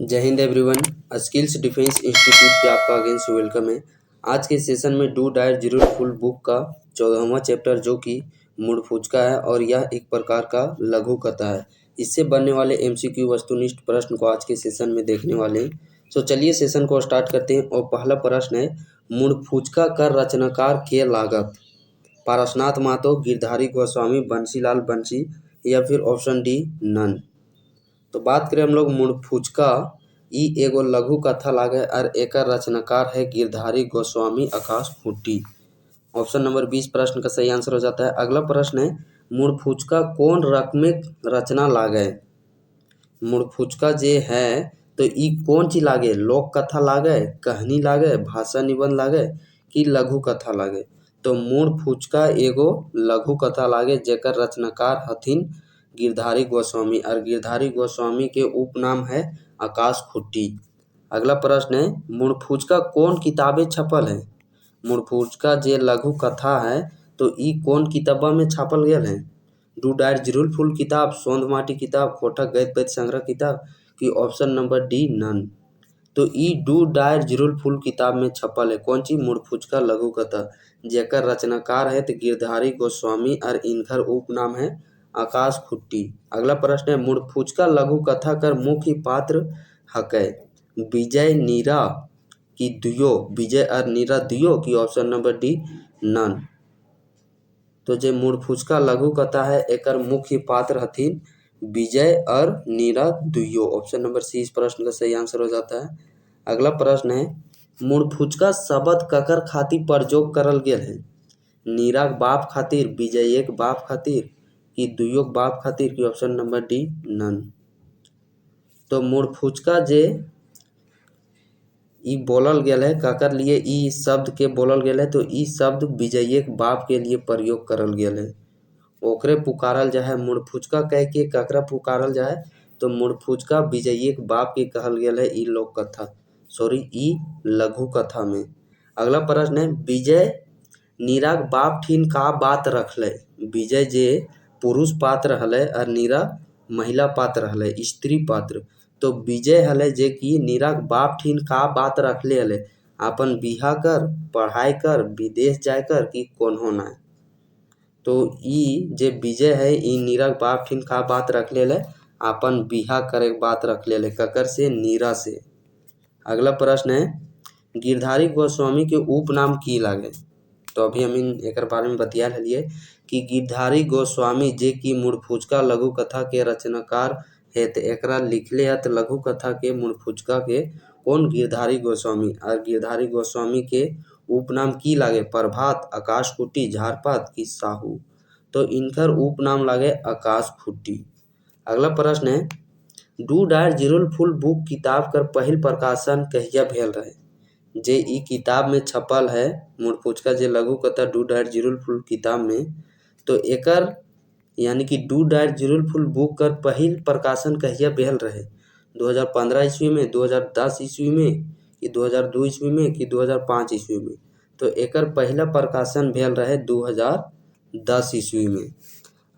जय Hind everyone. Skills defence institute पे आपका अगेन से वेलकम है। आज के सेशन में डू डायर जरूर फुल बुक का 14वां चैप्टर जो कि मूड फुचका है और यह एक प्रकार का लघु कथा है। इससे बनने वाले एमसीक्यू वस्तुनिष्ठ प्रश्न को आज के सेशन में देखने वाले हैं। तो चलिए सेशन को स्टार्ट करते हैं और पहला प्रश्न है, मूड फुचका का रचनाकार के लागत? पारसनाथ महतो, गिरधारी गोस्वामी, बंसीलाल बंसी या फिर ऑप्शन डी नन। तो बात करें हम लोग मूड फुचका, ई एगो लघु कथा लागे और एकर रचनाकार है गिरधारी गोस्वामी आकाश खुट्टी। ऑप्शन नंबर 20 प्रश्न का सही आंसर हो जाता है। अगला प्रश्न है, मूड फुचका कौन रकमिक रचना लागे? मूड फुचका जे है तो ई कौन चीज लागे? लोक कथा लागे, कहानी लागे, भाषा निबंध लागे कि लघु कथा लागे? तो मूड फुचका एगो लघु कथा लागे जेकर रचनाकार हथिन गिरधारी गोस्वामी और गिरधारी गोस्वामी के उपनाम है आकाश खुट्टी। अगला प्रश्न है, मूड फुचका कौन किताबें छपल है? मूड फुचका जे लघु कथा है तो ई कौन किताबा में छापल गया है? डू डायर जिरुल फुल किताब, सोंध माटी किताब, कोठा गद्य पद्य संग्रह किताब कि ऑप्शन नंबर डी नन। तो ई डू डायर जिरुल फुल किताब में छपल है कौन ची? मूड फुचका लघु कथा जेकर रचनाकार है तो गिरधारी गोस्वामी और इनकर उपनाम है आकाश खुट्टी। अगला प्रश्न है, मूड फुचका लघु कथा कर मुख्य पात्र हकै? विजय नीरा की दुयो? विजय और नीरा दुयो की ऑप्शन नंबर डी नन। तो जे मूड फुचका लघु कथा है एकर मुख्य पात्र हथिन विजय और नीरा दुयो। ऑप्शन नंबर सी इस प्रश्न का सही आंसर हो जाता है। अगला प्रश्न है, मूड फुचका शब्द ककर खातिर प्रयोग करल गेल है? नीरा बाप खातिर, विजय एक बाप खातिर कि दुयो बाप खातिर की ऑप्शन नंबर डी नन। तो मूड फुचका जे ई बोलल गेल है ककर लिए ई शब्द के बोलल गेल है तो ई शब्द विजयक बाप के लिए प्रयोग करल गेल है। ओकरे पुकारल जाए मूड फुचका कह के ककरा पुकारल जाए तो मूड फुचका विजयक बाप के कहल गेल है ई लोक कथा ई लघु कथा में। अगला प्रश्न है, विजय नीराक बाप ठीन का बात रखले? विजय जे पुरुष पात्र हले और नीरा महिला पात्र हले, स्त्री पात्र। तो विजय हले जे कि नीराक बाप ठीन का बात रखले हले? अपन बिहा कर, पढ़ाई कर, विदेश जाए कर कि कोन्हो ना। तो ई जे विजय है ई नीराक बाप ठीन का बात रखले हले? अपन बिहा करे बात रखले हले ककर से? नीरा से। अगला प्रश्न है, गिरधारी गोस्वामी के उपनाम की लागे? तो अभी हम एकर बारे में बतिया लिए कि गिरधारी गोस्वामी जे कि मूड फुचका लघु कथा के रचनाकार है तो एकरा लिखले है तो लघु कथा के मूड फुचका के कौन? गिरधारी गोस्वामी। और गिरधारी गोस्वामी के उपनाम की लागे? प्रभात, आकाश खुट्टी, झारपात कि साहू। तो इनकर उपनाम लागे आकाश खुट्टी। अगला प्रश्न है, डू डायर जिरुल फुल बुक किताब कर पहिल प्रकाशन कहिया भेल रहे? जे ई किताब में छपल है मूड फुचका जे लघु कथा डू डायर जिरुल फुल किताब में, तो एकर यानी कि डू डायर जिरुल फुल बुक कर पहिल प्रकाशन कहिया भेल रहे? 2015 ईस्वी में, 2010 ईस्वी में कि 2002 ईस्वी में कि 2005 ईस्वी में? तो एकर पहला प्रकाशन भेल रहे 2010 ईस्वी में।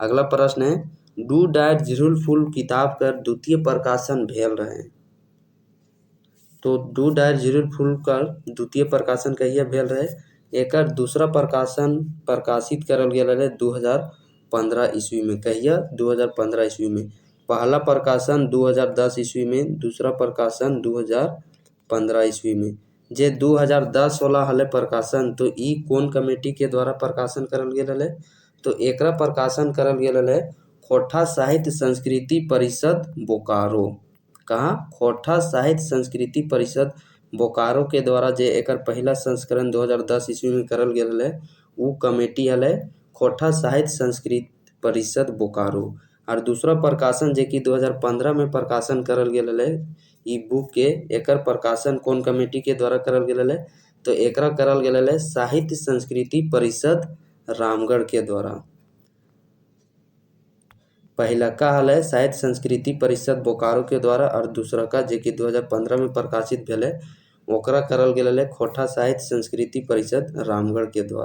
अगला प्रश्न है, डू डायर जिरुल फुल किताब कर द्वितीय प्रकाशन भेल रहे? तो डू डायर जिरुल फुल कर द्वितीय प्रकाशन कहिया भेल रहे? एकर दूसरा प्रकाशन प्रकाशित करल गेल रहे 2015 ईस्वी में। कहिया? 2015 ईस्वी में। पहला प्रकाशन 2010 ईस्वी में, दूसरा प्रकाशन 2015 ईस्वी में। जे 2010 वाला हले प्रकाशन तो ई कौन कमेटी के द्वारा प्रकाशन करल गेल हले? तो एकरा प्रकाशन करल गेल हले खोटा साहित्य संस्कृति परिषद बोकारो। कहाँ? खोटा साहित्य संस्कृति परिषद बोकारो के द्वारा जे एकर पहला संस्करण 2010 ईस्वी में करल गेल हले उ कमेटी हले खोटा साहित्य संस्कृति परिषद बोकारो। और दूसरा प्रकाशन जे कि 2015 में प्रकाशन करल गेल हले ई बुक के, एकर प्रकाशन कौन कमेटी के द्वारा करल गेल हले? तो एकरा करल गेल हले साहित्य संस्कृति परिषद रामगढ़ के द्वारा। पहला का हले साहित्य संस्कृति परिषद बोकारो के द्वारा और दूसरा का जे कि 2015 में प्रकाशित भेले ओकरा करल गेल हले खोटा साहित्य संस्कृति परिषद रामगढ़ के द्वारा।